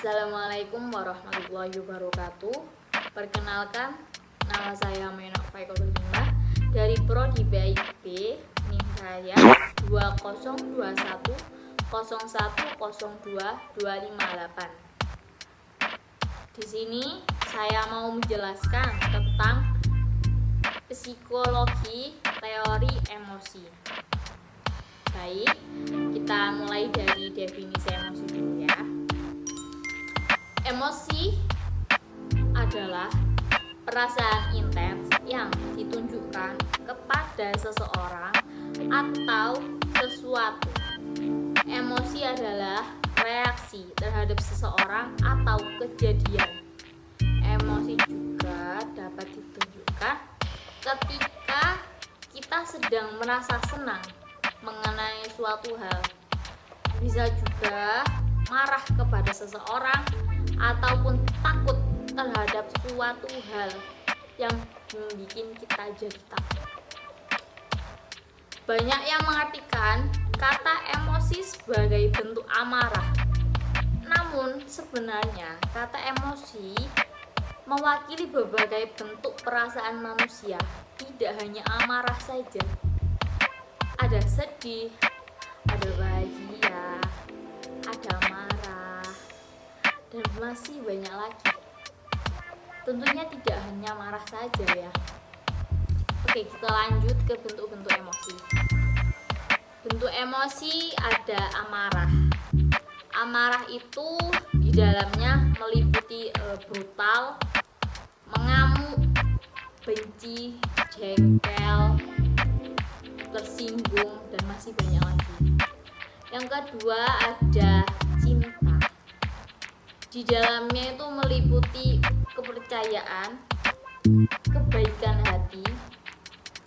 Assalamualaikum warahmatullahi wabarakatuh. Perkenalkan, nama saya Menok Faikotulimah dari Prodi BIP NIM saya 2021 0102 258. Di sini saya mau menjelaskan tentang psikologi teori emosi. Baik, kita mulai dari definisi emosi dulu ya. Emosi adalah perasaan intens yang ditunjukkan kepada seseorang atau sesuatu. Emosi adalah reaksi terhadap seseorang atau kejadian. Emosi juga dapat ditunjukkan ketika kita sedang merasa senang mengenai suatu hal. Bisa juga marah kepada seseorang ataupun takut terhadap suatu hal yang membuat kita jadi takut. Banyak yang mengartikan kata emosi sebagai bentuk amarah. Namun sebenarnya kata emosi mewakili berbagai bentuk perasaan manusia, tidak hanya amarah saja. Ada sedih, ada bahagia, ada marah, dan masih banyak lagi. Tentunya tidak hanya marah saja ya. Oke, kita lanjut ke bentuk-bentuk emosi. Bentuk emosi ada amarah. Amarah itu di dalamnya meliputi brutal, mengamuk, benci, jengkel, tersinggung, dan masih banyak lagi. Yang kedua ada cinta. Di dalamnya itu meliputi kepercayaan, kebaikan hati,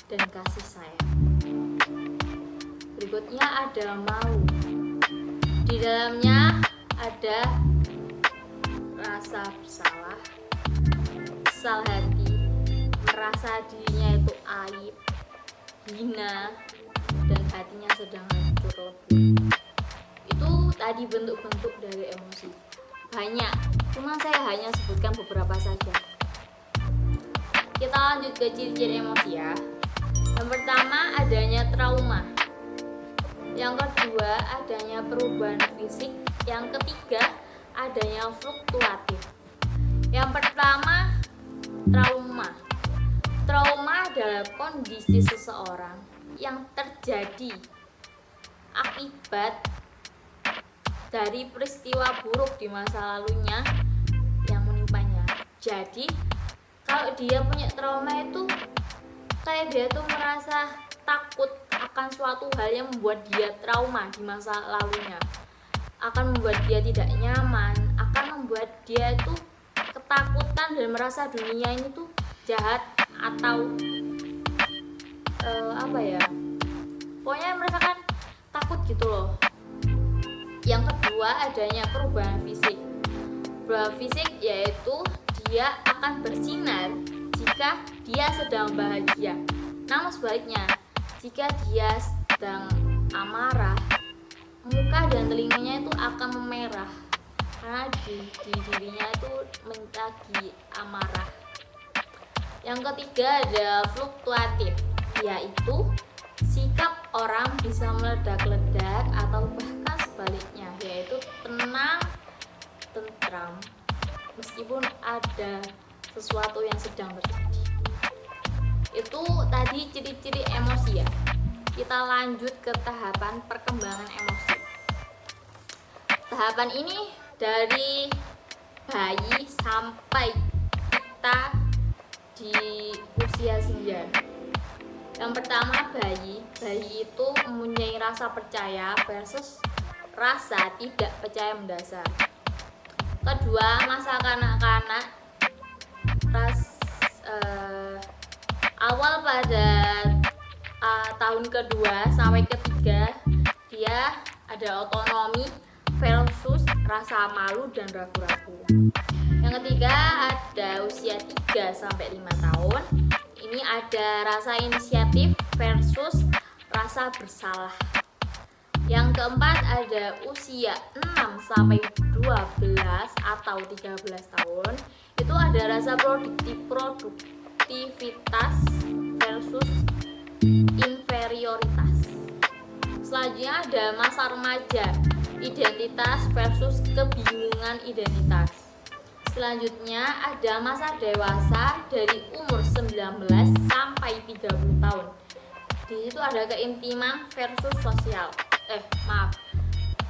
dan kasih sayang. Berikutnya ada mau. Di dalamnya ada rasa bersalah, kesal hati, merasa dirinya itu aib, hina, dan hatinya sedang hancur lebur. Itu tadi bentuk-bentuk dari emosi. Banyak, cuma saya hanya sebutkan beberapa saja. Kita lanjut ke ciri-ciri emosi ya. Yang pertama adanya trauma. Yang kedua adanya perubahan fisik. Yang ketiga adanya fluktuatif. Yang pertama trauma. Trauma adalah kondisi seseorang yang terjadi akibat dari peristiwa buruk di masa lalunya yang menimpanya. Jadi kalau dia punya trauma itu kayak dia tuh merasa takut akan suatu hal yang membuat dia trauma di masa lalunya, akan membuat dia tidak nyaman, akan membuat dia itu ketakutan dan merasa dunia ini tuh jahat atau pokoknya merasakan takut gitu loh. Yang kedua adanya perubahan fisik. Perubahan fisik yaitu dia akan bersinar jika dia sedang bahagia. Namun sebaliknya, jika dia sedang amarah, muka dan telinganya itu akan memerah karena di dirinya itu lagi amarah. Yang ketiga ada fluktuatif, yaitu sikap orang bisa meledak-ledak atau bahkan sebaliknya, yaitu tenang, tentram, meskipun ada sesuatu yang sedang terjadi. Itu tadi ciri-ciri emosi ya. Kita lanjut ke tahapan perkembangan emosi. Tahapan ini dari bayi sampai kita di usia senja. Yang pertama bayi itu mempunyai rasa percaya versus rasa tidak percaya mendasar. Kedua, masa kanak-kanak awal pada tahun kedua sampai ketiga dia ada otonomi versus rasa malu dan ragu-ragu. Yang ketiga ada usia 3 sampai 5 tahun. Ini ada rasa inisiatif versus rasa bersalah. Yang keempat ada usia 6 sampai 12 atau 13 tahun. Itu ada rasa produktivitas versus inferioritas. Selanjutnya ada masa remaja, identitas versus kebingungan identitas. Selanjutnya ada masa dewasa dari umur 19 sampai 30 tahun. Di situ ada keintiman versus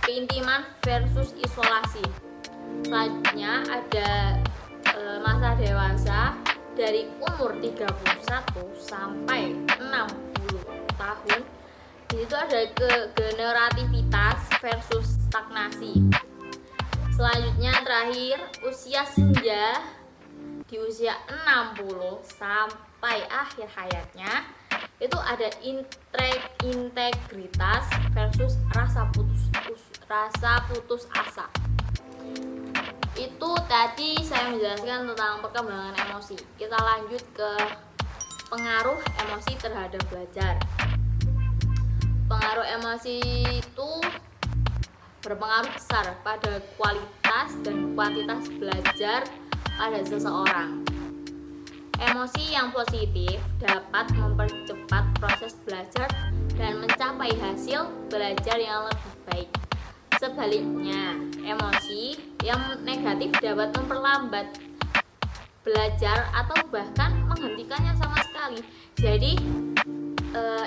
keintiman versus isolasi. Selanjutnya ada masa dewasa dari umur 31 sampai 60 tahun. Di situ ada generativitas versus stagnasi. Selanjutnya terakhir usia senja di usia 60 sampai akhir hayatnya. Itu ada integritas versus rasa putus asa. Itu tadi saya menjelaskan tentang perkembangan emosi. Kita lanjut ke pengaruh emosi terhadap belajar. Pengaruh emosi itu berpengaruh besar pada kualitas dan kuantitas belajar pada seseorang. Emosi yang positif dapat mempercepat proses belajar dan mencapai hasil belajar yang lebih baik. Sebaliknya, emosi yang negatif dapat memperlambat belajar atau bahkan menghentikannya sama sekali. Jadi,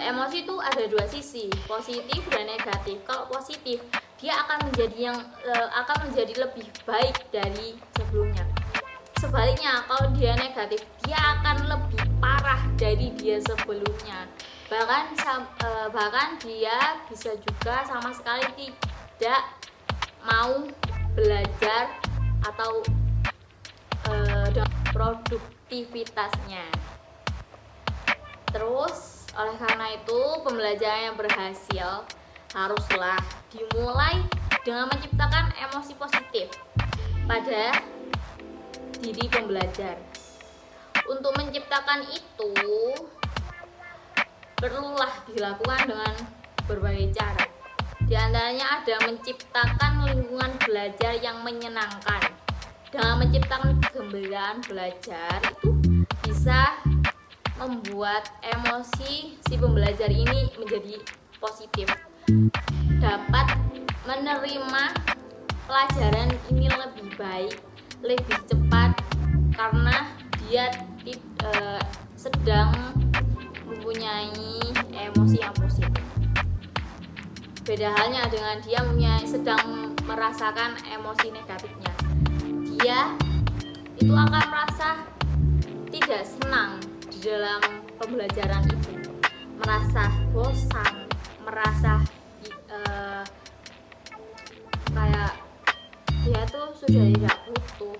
emosi itu ada dua sisi, positif dan negatif. Kalau positif, dia akan menjadi lebih baik dari sebelumnya. Sebaliknya, kalau dia negatif, dia akan lebih parah dari dia sebelumnya. Bahkan dia bisa juga sama sekali tidak mau belajar atau dengan produktivitasnya. Terus, oleh karena itu, pembelajaran yang berhasil haruslah dimulai dengan menciptakan emosi positif pada diri pembelajar. Untuk menciptakan itu perlulah dilakukan dengan berbagai cara. Di antaranya ada menciptakan lingkungan belajar yang menyenangkan. Dengan menciptakan kegembiraan belajar itu bisa membuat emosi si pembelajar ini menjadi positif. Dapat menerima pelajaran ini lebih baik, lebih cepat karena dia sedang mempunyai emosi yang positif. Beda halnya dengan dia sedang merasakan emosi negatifnya. Dia itu akan merasa tidak senang di dalam pembelajaran itu, merasa bosan, merasa kayak dia tuh sudah tidak butuh,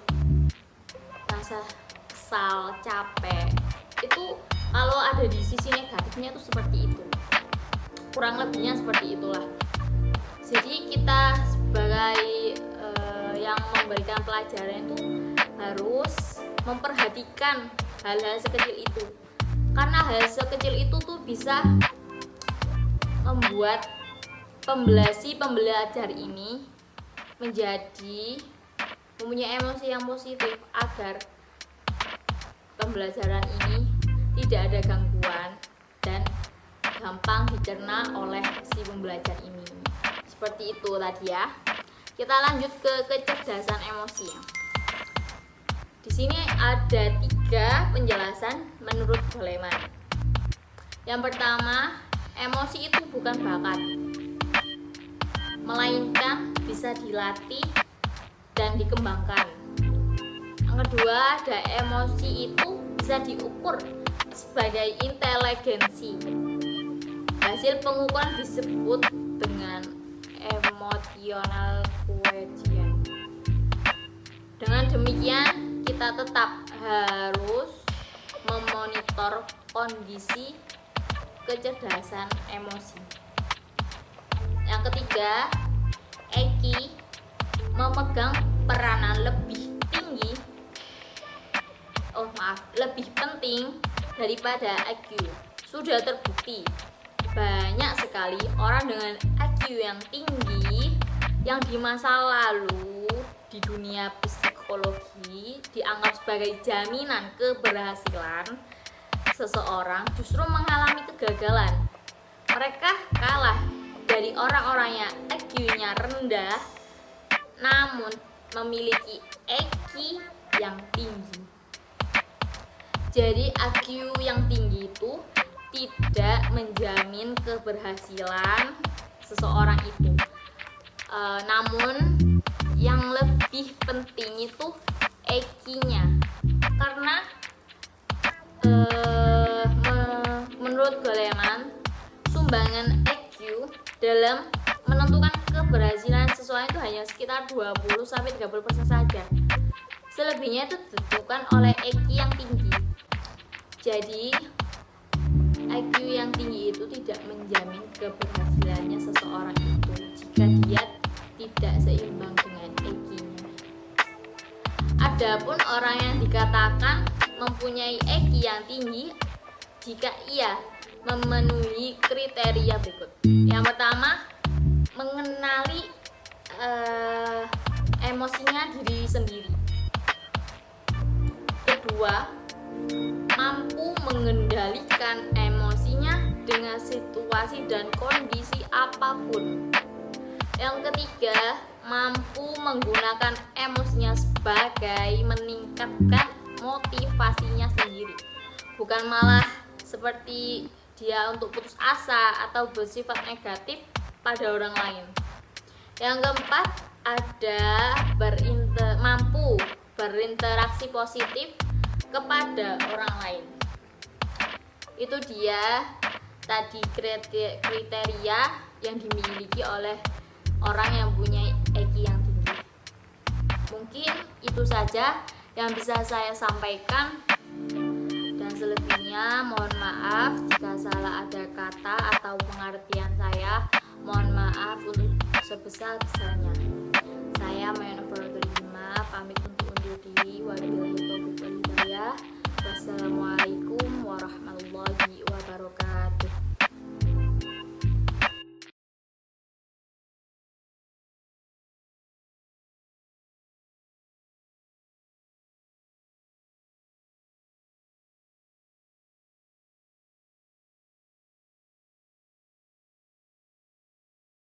rasa kesal, capek. Itu kalau ada di sisi negatifnya itu seperti itu, kurang lebihnya seperti itulah. Jadi kita sebagai yang memberikan pelajaran itu harus memperhatikan hal-hal sekecil itu, karena hal sekecil itu tuh bisa membuat pembelajar ini mempunyai emosi yang positif agar pembelajaran ini tidak ada gangguan dan gampang dicerna oleh si pembelajar ini. Seperti itu tadi ya. Kita lanjut ke kecerdasan emosi. Di sini ada 3 penjelasan menurut Goleman. Yang pertama, emosi itu bukan bakat, melainkan bisa dilatih dan dikembangkan. Yang kedua, ada emosi itu bisa diukur sebagai inteligensi. Hasil pengukuran disebut dengan emotional quotient. Dengan demikian, kita tetap harus memonitor kondisi kecerdasan emosi. Yang ketiga, EQ memegang peranan lebih penting daripada IQ. Sudah terbukti banyak sekali orang dengan IQ IQ yang tinggi yang di masa lalu di dunia psikologi dianggap sebagai jaminan keberhasilan seseorang justru mengalami kegagalan. Mereka kalah dari orang-orang yang IQ-nya rendah namun memiliki EQ yang tinggi. Jadi IQ yang tinggi itu tidak menjamin keberhasilan seseorang itu. Namun yang lebih penting itu EQ-nya, karena menurut Goleman sumbangan EQ dalam menentukan keberhasilan seseorang itu hanya sekitar 20-30% saja. Selebihnya itu ditentukan oleh EQ yang tinggi. Jadi IQ yang tinggi itu tidak menjamin keberhasilannya seseorang itu jika dia tidak seimbang dengan EQ-nya. Adapun orang yang dikatakan mempunyai EQ yang tinggi jika ia memenuhi kriteria berikut. Yang pertama, mengenali emosinya diri sendiri. Kedua, mampu mengendalikan emosinya dengan situasi dan kondisi apapun. Yang ketiga, mampu menggunakan emosinya sebagai meningkatkan motivasinya sendiri, bukan malah seperti dia untuk putus asa atau bersifat negatif pada orang lain. Yang keempat, ada mampu berinteraksi positif kepada orang lain. Itu dia tadi kriteria yang dimiliki oleh orang yang punya EQ yang tinggi. Mungkin itu saja yang bisa saya sampaikan, dan selebihnya mohon maaf jika salah ada kata atau pengertian saya. Mohon maaf untuk sebesar-besarnya. Saya Mayana Purwodolima pamit